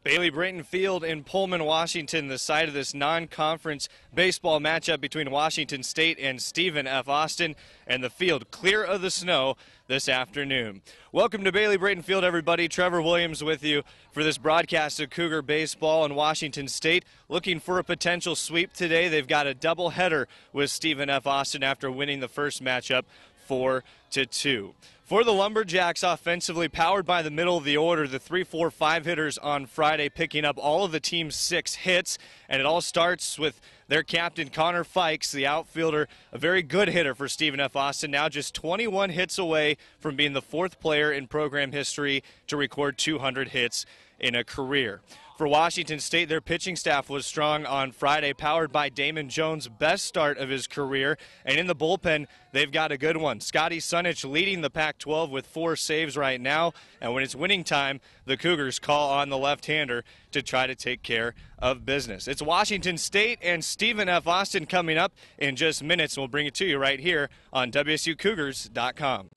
Bailey Brayton Field in Pullman, Washington, the site of this non-conference baseball matchup between Washington State and Stephen F. Austin, and the field clear of the snow this afternoon. Welcome to Bailey Brayton Field, everybody. Trevor Williams with you for this broadcast of Cougar baseball in Washington State. Looking for a potential sweep today. They've got a doubleheader with Stephen F. Austin after winning the first matchup 4-2. For the Lumberjacks, offensively powered by the middle of the order, the 3-4-5 hitters on Friday picking up all of the team's 6 hits, and it all starts with their captain Connor Fikes, the outfielder, a very good hitter for Stephen F. Austin, now just 21 hits away from being the 4th player in program history to record 200 hits in a career. For Washington State, their pitching staff was strong on Friday, powered by Damon Jones' best start of his career. And in the bullpen, they've got a good one. Scotty Sunich leading the Pac-12 with 4 saves right now. And when it's winning time, the Cougars call on the left-hander to try to take care of business. It's Washington State and Stephen F. Austin coming up in just minutes. We'll bring it to you right here on WSUCougars.com.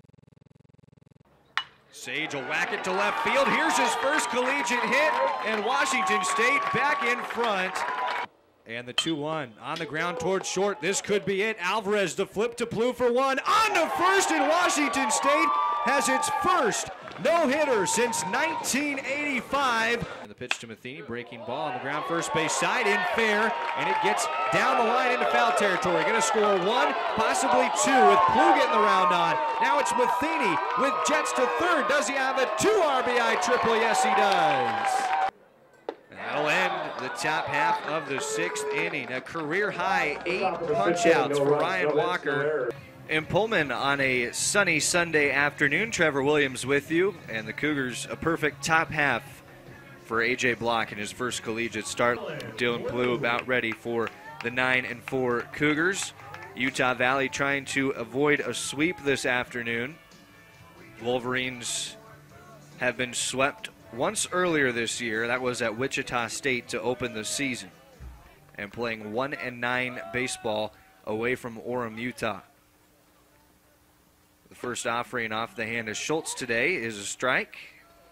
Sage will whack it to left field. Here's his first collegiate hit, and Washington State back in front. And the 2-1 on the ground towards short. This could be it. Alvarez the flip to Plew for one. On to first, and Washington State has its first no-hitter since 1985. And the pitch to Matheny, breaking ball on the ground first base side, in fair, and it gets down the line into foul territory. Going to score 1, possibly 2, with Plew getting the round on. Now it's Matheny with jets to third. Does he have a 2 RBI triple? Yes, he does. And that'll end the top half of the 6th inning. A career-high 8 punch-outs for Ryan Walker. In Pullman on a sunny Sunday afternoon, Trevor Williams with you, and the Cougars a perfect top half for A.J. Block in his first collegiate start. Dylan Plew about ready for the 9-4 Cougars. Utah Valley trying to avoid a sweep this afternoon. Wolverines have been swept once earlier this year. That was at Wichita State to open the season, and playing 1-9 baseball away from Orem, Utah. The first offering off the hand of Schultz today is a strike.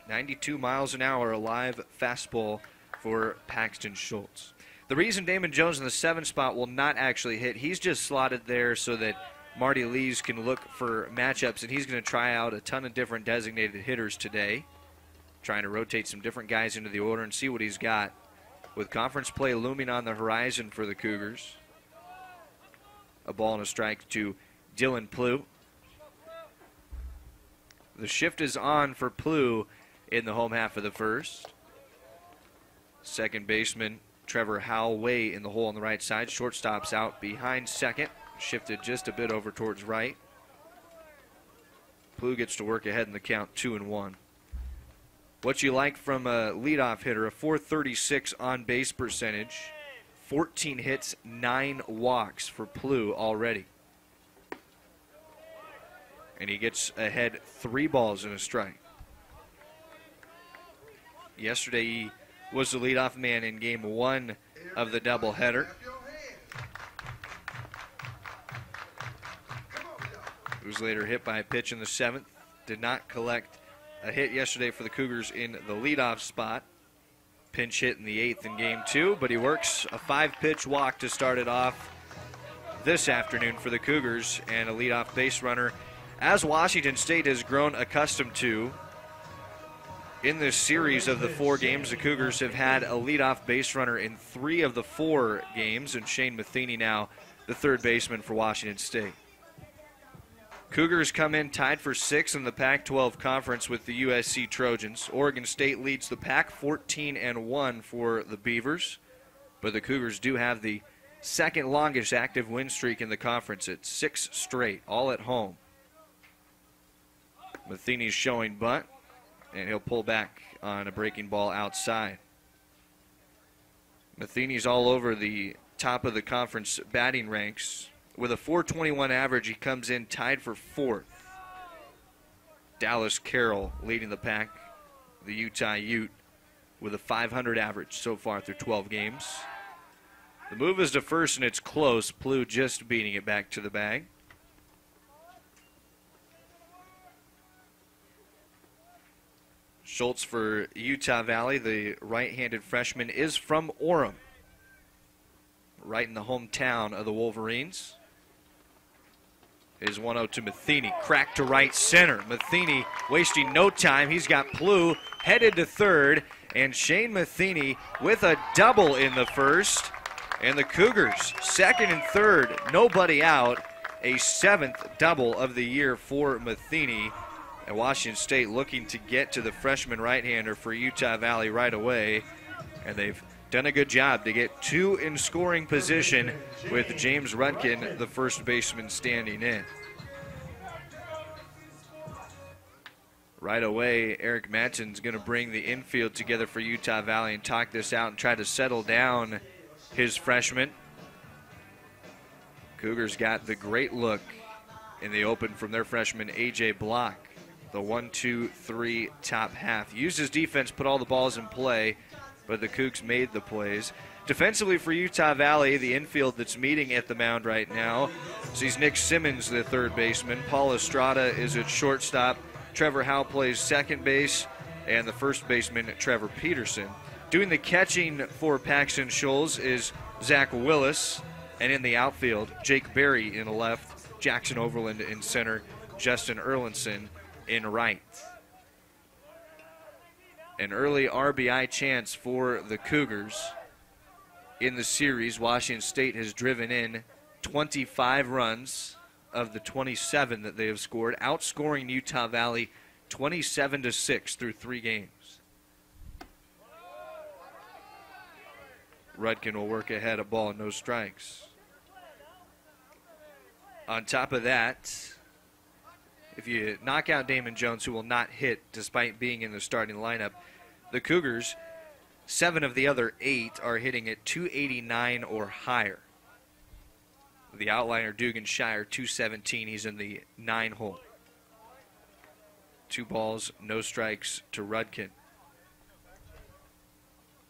92 miles an hour, a live fastball for Paxton Schultz. The reason Damon Jones in the 7 spot will not actually hit, he's just slotted there so that Marty Lees can look for matchups, and he's going to try out a ton of different designated hitters today, trying to rotate some different guys into the order and see what he's got. With conference play looming on the horizon for the Cougars, a ball and a strike to Dylan Plew. The shift is on for Plew in the home half of the first. Second baseman Trevor Howell way in the hole on the right side. Shortstop's out behind second. Shifted just a bit over towards right. Plew gets to work ahead in the count, 2-1. What you like from a leadoff hitter, a .436 on-base percentage, 14 hits, 9 walks for Plew already. And he gets ahead 3 balls and a strike. Yesterday he was the leadoff man in game 1 of the doubleheader. He was later hit by a pitch in the 7th. Did not collect a hit yesterday for the Cougars in the leadoff spot. Pinch hit in the 8th in game 2, but he works a 5-pitch walk to start it off this afternoon for the Cougars, and a leadoff base runner, as Washington State has grown accustomed to. In this series of the 4 games, the Cougars have had a leadoff base runner in 3 of the 4 games, and Shane Matheny now the 3rd baseman for Washington State. Cougars come in tied for 6th in the Pac-12 conference with the USC Trojans. Oregon State leads the pack 14-1 for the Beavers, but the Cougars do have the 2nd longest active win streak in the conference at 6 straight, all at home. Matheny's showing bunt, and he'll pull back on a breaking ball outside. Matheny's all over the top of the conference batting ranks. With a .421 average, he comes in tied for 4th. Dallas Carroll leading the pack, the Utah Ute, with a .500 average so far through 12 games. The move is to first, and it's close. Plew just beating it back to the bag. Schultz for Utah Valley, the right-handed freshman, is from Orem, right in the hometown of the Wolverines. Is 1-0 to Matheny, cracked to right center. Matheny wasting no time. He's got Plew headed to third, and Shane Matheny with a double in the first. And the Cougars, second and third, nobody out. A 7th double of the year for Matheny. And Washington State looking to get to the freshman right-hander for Utah Valley right away. And they've done a good job to get 2 in scoring position with James Rudkin, the first baseman, standing in. Right away, Eric Mattson's going to bring the infield together for Utah Valley and talk this out and try to settle down his freshman. Cougars got the great look in the open from their freshman, A.J. Block. The 1-2-3 top half. Used his defense, put all the balls in play, but the Cougs made the plays. Defensively for Utah Valley, the infield that's meeting at the mound right now sees Nick Simmons, the third baseman. Paul Estrada is at shortstop. Trevor Howe plays second base, and the first baseman, Trevor Peterson. Doing the catching for Paxton Scholes is Zach Willis, and in the outfield, Jake Berry in left, Jackson Overland in center, Justin Erlinson in right. An early RBI chance for the Cougars in the series. Washington State has driven in 25 runs of the 27 that they have scored, outscoring Utah Valley 27-6 through 3 games. Rudkin will work ahead, a ball, no strikes. On top of that, if you knock out Damon Jones, who will not hit despite being in the starting lineup, the Cougars, 7 of the other 8 are hitting at 289 or higher. The outliner, Dugan Shire, 217. He's in the 9 hole. 2 balls, no strikes to Rudkin.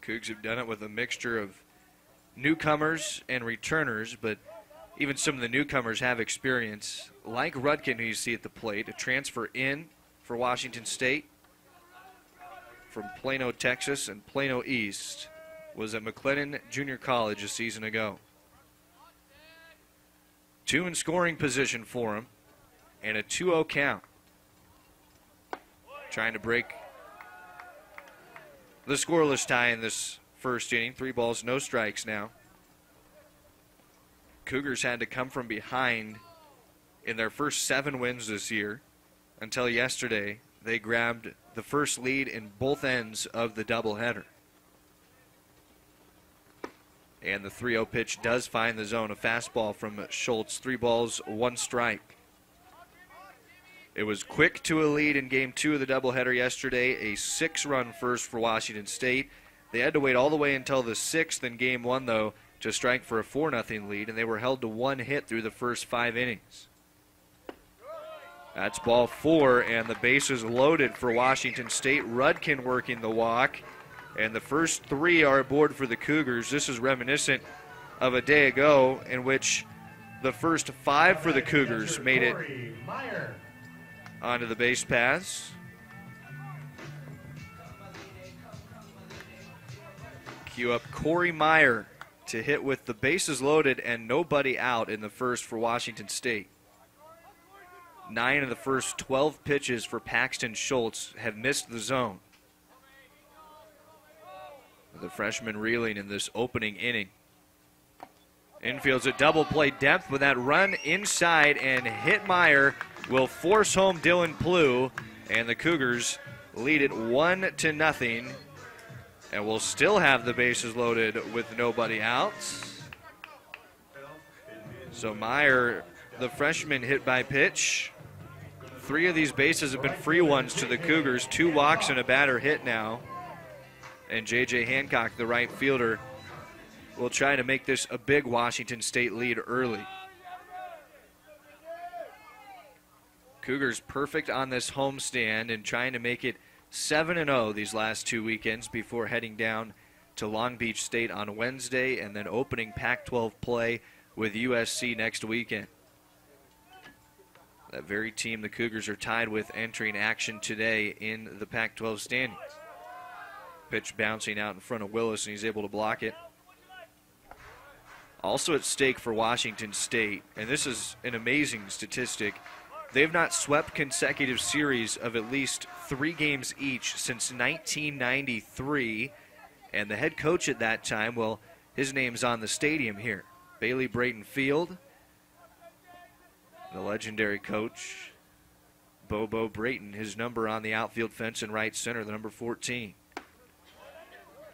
Cougs have done it with a mixture of newcomers and returners, but even some of the newcomers have experience, like Rudkin, who you see at the plate, a transfer in for Washington State from Plano, Texas, and Plano East, was at McLennan Junior College a season ago. 2 in scoring position for him, and a 2-0 count. Trying to break the scoreless tie in this first inning. 3 balls, no strikes now. Cougars had to come from behind in their first 7 wins this year. Until yesterday, they grabbed the first lead in both ends of the doubleheader. And the 3-0 pitch does find the zone. A fastball from Schultz. 3 balls, 1 strike. It was quick to a lead in Game 2 of the doubleheader yesterday. A 6-run first for Washington State. They had to wait all the way until the 6th in Game 1, though, to strike for a 4-0 lead, and they were held to 1 hit through the first 5 innings. That's ball 4, and the bases loaded for Washington State. Rudkin working the walk, and the first 3 are aboard for the Cougars. This is reminiscent of a day ago in which the first 5 for the Cougars made it onto the base paths. Cue up Corey Meyer to hit with the bases loaded and nobody out in the first for Washington State. 9 of the first 12 pitches for Paxton Schultz have missed the zone. The freshman reeling in this opening inning. Infield's a double play depth, but that run inside and hit Meyer will force home Dylan Plew, and the Cougars lead it 1-0, and will still have the bases loaded with nobody out. So Meyer, the freshman, hit by pitch. 3 of these bases have been free ones to the Cougars. 2 walks and a batter hit now. And J.J. Hancock, the right fielder, will try to make this a big Washington State lead early. Cougars perfect on this homestand and trying to make it 7-0 these last 2 weekends before heading down to Long Beach State on Wednesday and then opening Pac-12 play with USC next weekend. That very team the Cougars are tied with entering action today in the Pac-12 standings. Pitch bouncing out in front of Willis, and he's able to block it. Also at stake for Washington State, and this is an amazing statistic, they've not swept consecutive series of at least 3 games each since 1993. And the head coach at that time, well, his name's on the stadium here, Bailey Brayton Field. The legendary coach, Bobo Brayton, his number on the outfield fence in right center, the number 14.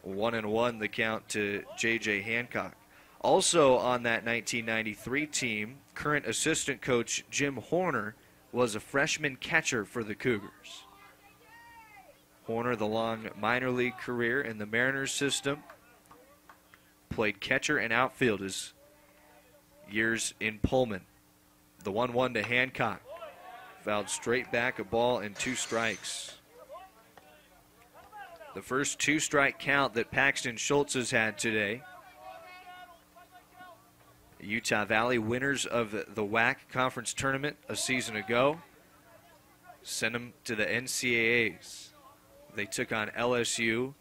1-1 the count to J.J. Hancock. Also on that 1993 team, current assistant coach Jim Horner was a freshman catcher for the Cougars. Horner, the long minor league career in the Mariners system, played catcher and outfield his years in Pullman. The 1-1 to Hancock. Fouled straight back, a ball and 2 strikes. The first 2-strike count that Paxton Schultz has had today. Utah Valley, winners of the WAC conference tournament a season ago, sent them to the NCAAs. They took on LSU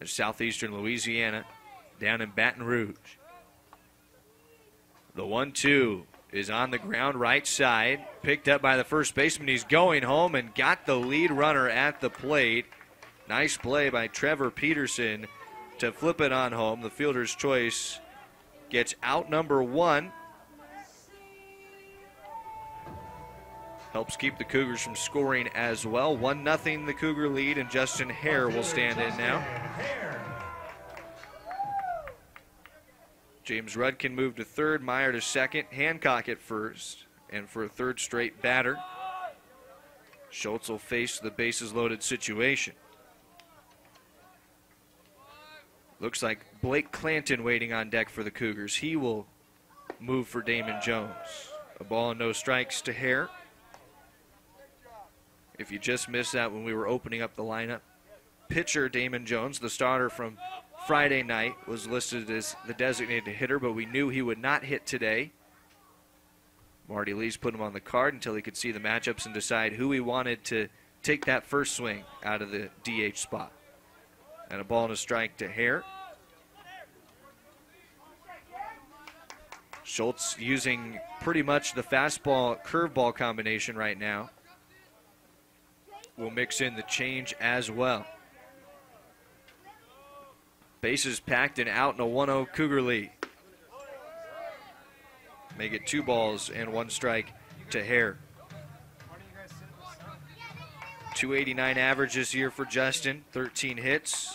in southeastern Louisiana down in Baton Rouge. The 1-2 is on the ground right side, picked up by the first baseman. He's going home and got the lead runner at the plate. Nice play by Trevor Peterson to flip it on home. The fielder's choice gets out number 1. Helps keep the Cougars from scoring as well. 1-0 the Cougar lead, and Justin Hare will stand in now. James Rudkin moved to third, Meyer to second, Hancock at first, and for a third straight batter, Schultz will face the bases loaded situation. Looks like Blake Clanton waiting on deck for the Cougars. He will move for Damon Jones. A ball and no strikes to Hare. If you just missed that when we were opening up the lineup, pitcher Damon Jones, the starter from Friday night, was listed as the designated hitter, but we knew he would not hit today. Marty Lees put him on the card until he could see the matchups and decide who he wanted to take that first swing out of the DH spot. And a ball and a strike to Hare. Schultz using pretty much the fastball curveball combination right now. We'll mix in the change as well. Bases packed and out in a 1-0 Cougar lead. Make it 2 balls and 1 strike to Hare. 289 average this year for Justin. 13 hits,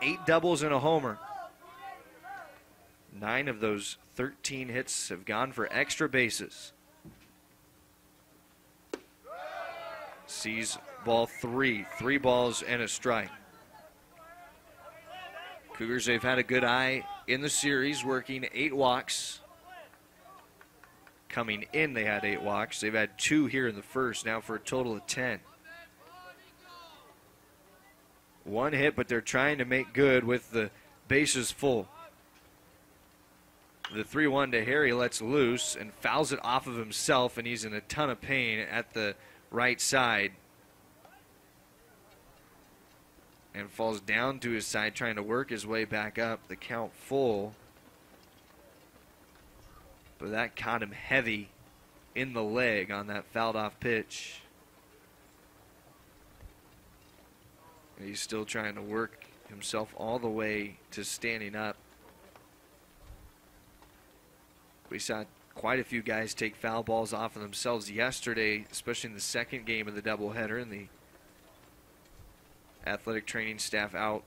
8 doubles and a homer. 9 of those 13 hits have gone for extra bases. Sees ball 3. 3 balls and a strike. Cougars, they've had a good eye in the series, working 8 walks. Coming in, they had 8 walks. They've had 2 here in the first, now for a total of 10. 1 hit, but they're trying to make good with the bases full. The 3-1 to Harry lets loose and fouls it off of himself, and he's in a ton of pain at the right side. And falls down to his side, trying to work his way back up. The count full. But that caught him heavy in the leg on that fouled off pitch. And he's still trying to work himself all the way to standing up. We saw quite a few guys take foul balls off of themselves yesterday, especially in the second game of the doubleheader, and the athletic training staff out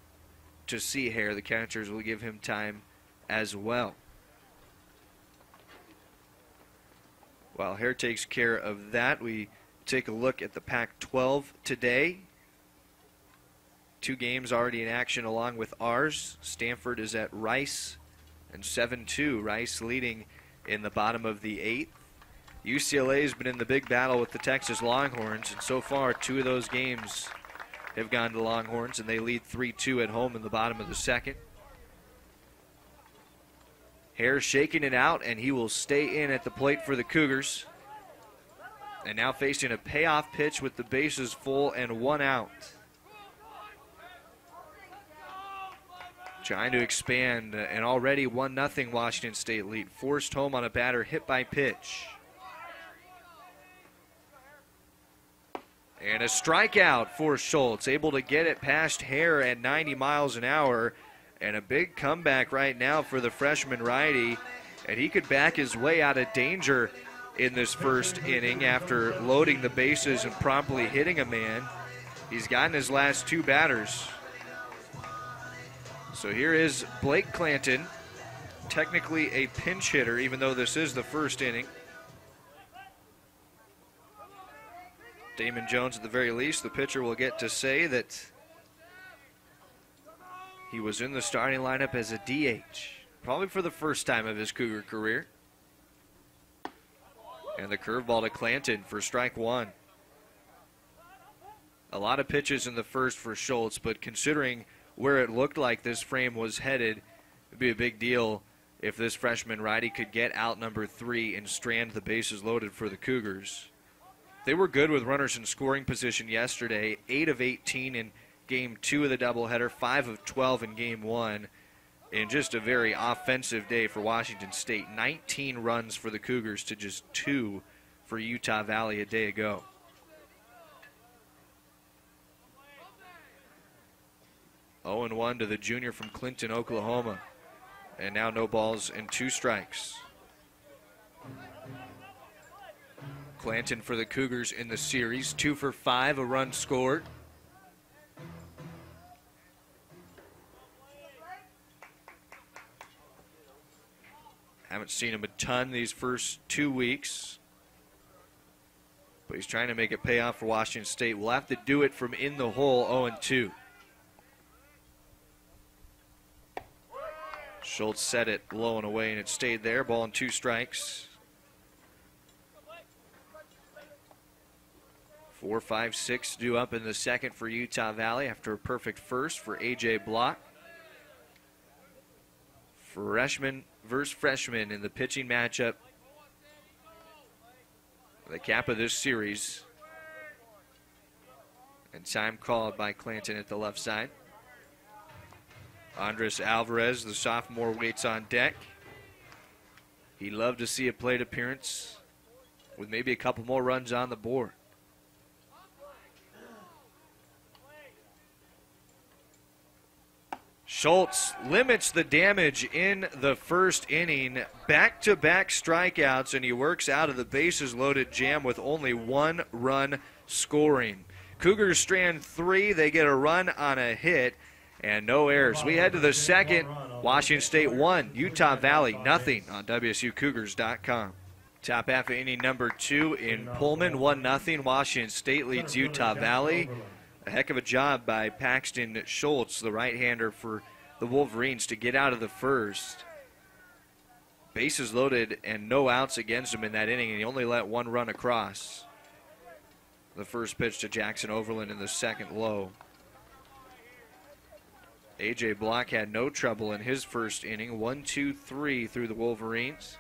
to see Hare. The catchers will give him time as well. While Hare takes care of that, we take a look at the Pac-12 today. 2 games already in action along with ours. Stanford is at Rice, and 7-2. Rice leading in the bottom of the 8th. UCLA has been in the big battle with the Texas Longhorns, and so far 2 of those games have gone to Longhorns, and they lead 3-2 at home in the bottom of the 2nd. Hare shaking it out, and he will stay in at the plate for the Cougars. And now facing a payoff pitch with the bases full and 1 out. Trying to expand an already 1-0 Washington State lead. Forced home on a batter hit by pitch. And a strikeout for Schultz. Able to get it past Hare at 90 miles an hour. And a big comeback right now for the freshman righty. And he could back his way out of danger in this first inning after loading the bases and promptly hitting a man. He's gotten his last 2 batters. So here is Blake Clanton, technically a pinch hitter, even though this is the first inning. Damon Jones, at the very least, the pitcher, will get to say that he was in the starting lineup as a DH, probably for the first time of his Cougar career. And the curveball to Clanton for strike 1. A lot of pitches in the first for Schultz, but considering where it looked like this frame was headed, it would be a big deal if this freshman righty could get out number 3 and strand the bases loaded for the Cougars. They were good with runners in scoring position yesterday, 8 of 18 in Game 2 of the doubleheader, 5 of 12 in Game 1, and just a very offensive day for Washington State. 19 runs for the Cougars to just 2 for Utah Valley a day ago. Oh and 1 to the junior from Clinton, Oklahoma. And now no balls and 2 strikes. Clanton for the Cougars in the series, 2 for 5, a run scored. Haven't seen him a ton these first 2 weeks, but he's trying to make it pay off for Washington State. We'll have to do it from in the hole, 0-2. Schultz set it low and away, and it stayed there. Ball and 2 strikes. 4, 5, 6 due up in the second for Utah Valley after a perfect first for A.J. Block. Freshman versus freshman in the pitching matchup. The cap of this series. And time called by Clanton at the left side. Andres Alvarez, the sophomore, waits on deck. He'd love to see a plate appearance with maybe a couple more runs on the board. Schultz limits the damage in the first inning. Back-to-back strikeouts, and he works out of the bases-loaded jam with only 1 run scoring. Cougars strand 3. They get a run on a hit and no errors. We head to the second. Washington State 1, Utah Valley 0 on WSUCougars.com. Top half of inning number 2 in Pullman, 1-0. Washington State leads Utah Valley. A heck of a job by Paxton Schultz, the right-hander for the Wolverines, to get out of the first. Bases loaded and no outs against him in that inning, and he only let 1 run across. The first pitch to Jackson Overland in the second low. A.J. Block had no trouble in his first inning. 1-2-3 through the Wolverines.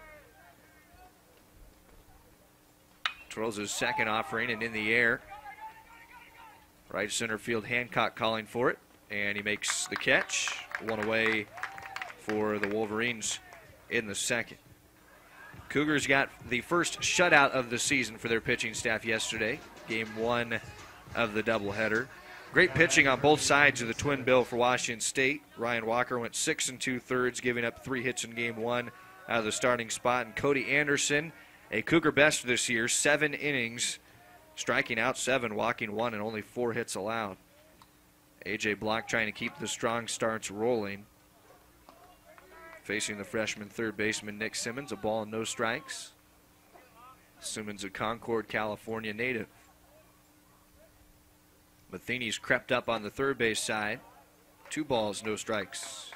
Twirls his second offering and in the air. Right center field, Hancock calling for it. And he makes the catch. 1 away for the Wolverines in the second. Cougars got the first shutout of the season for their pitching staff yesterday. Game 1 of the doubleheader. Great pitching on both sides of the twin bill for Washington State. Ryan Walker went 6 2/3, giving up 3 hits in Game 1 out of the starting spot. And Cody Anderson, a Cougar best this year, 7 innings, striking out 7, walking 1, and only 4 hits allowed. A.J. Block trying to keep the strong starts rolling. Facing the freshman third baseman Nick Simmons, a ball and no strikes. Simmons, a Concord, California native. Matheny's crept up on the third base side. 2 balls, no strikes.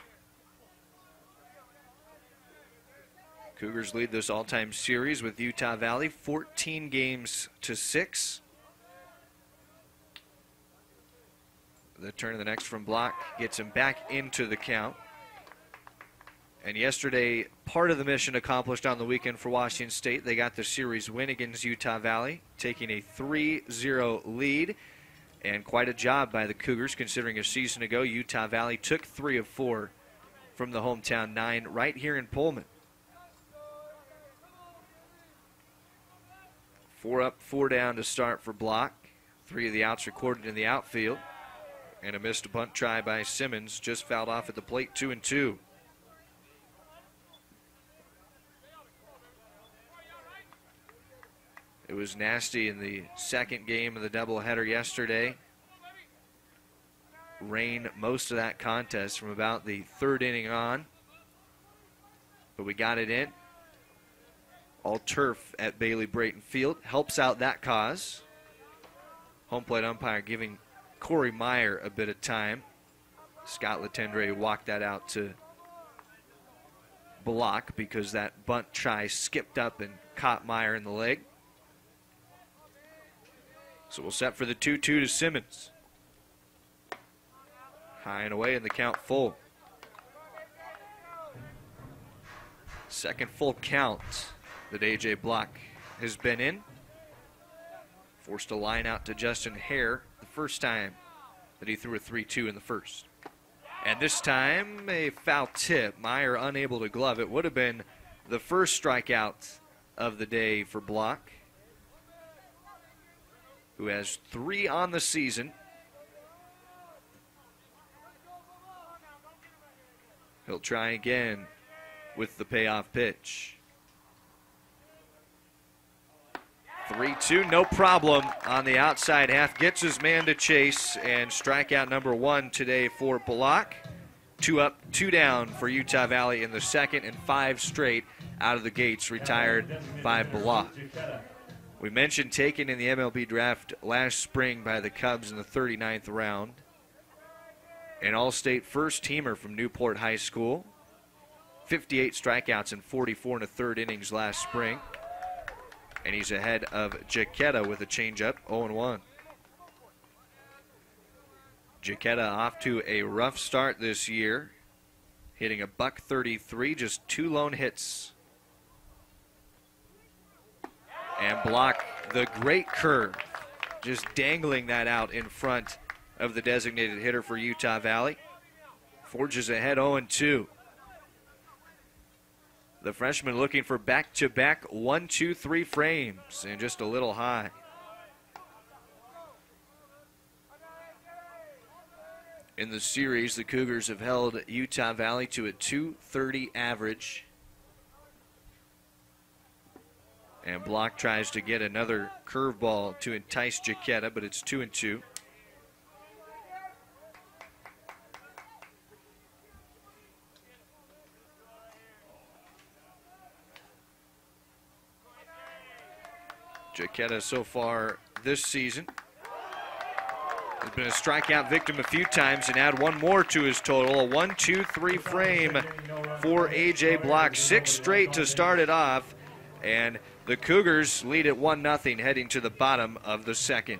Cougars lead this all-time series with Utah Valley, 14 games to 6. The turn of the next from Block gets him back into the count. And yesterday, part of the mission accomplished on the weekend for Washington State. They got the series win against Utah Valley, taking a 3-0 lead. And quite a job by the Cougars, considering a season ago, Utah Valley took 3 of 4 from the hometown 9 right here in Pullman. 4 up, 4 down to start for Block. 3 of the outs recorded in the outfield. And a missed bunt try by Simmons, just fouled off at the plate, 2-2. It was nasty in the second game of the doubleheader yesterday. Rain most of that contest from about the third inning on. But we got it in. All turf at Bailey Brayton Field. Helps out that cause. Home plate umpire giving Corey Meyer a bit of time. Scott Latendre walked that out to Block because that bunt try skipped up and caught Meyer in the leg. So we'll set for the 2-2 to Simmons. High and away in the count full. Second full count that A.J. Block has been in. Forced a line out to Justin Hare the first time that he threw a 3-2 in the first. And this time a foul tip. Meyer unable to glove it. Would have been the first strikeout of the day for Block, who has 3 on the season. He'll try again with the payoff pitch. 3-2, no problem on the outside half. Gets his man to chase, and strikeout number 1 today for Block. 2 up, 2 down for Utah Valley in the second, and 5 straight out of the gates retired by Block. We mentioned taken in the MLB draft last spring by the Cubs in the 39th round. An all-state first-teamer from Newport High School. 58 strikeouts in 44 1/3 innings last spring. And he's ahead of Jaquetta with a changeup, 0-1. Jaquetta off to a rough start this year, hitting a .133, just 2 lone hits. And Block the great curve, just dangling that out in front of the designated hitter for Utah Valley. Forges ahead 0-2. The freshman looking for back-to-back 1-2-3 frames, and just a little high. In the series, the Cougars have held Utah Valley to a .230 average. And Block tries to get another curveball to entice Jaquetta, but it's 2-2. Jaquetta so far this season has been a strikeout victim a few times, and add 1 more to his total. A 1-2-3 frame for A.J. Block. 6 straight to start it off, and the Cougars lead at 1-0 heading to the bottom of the second.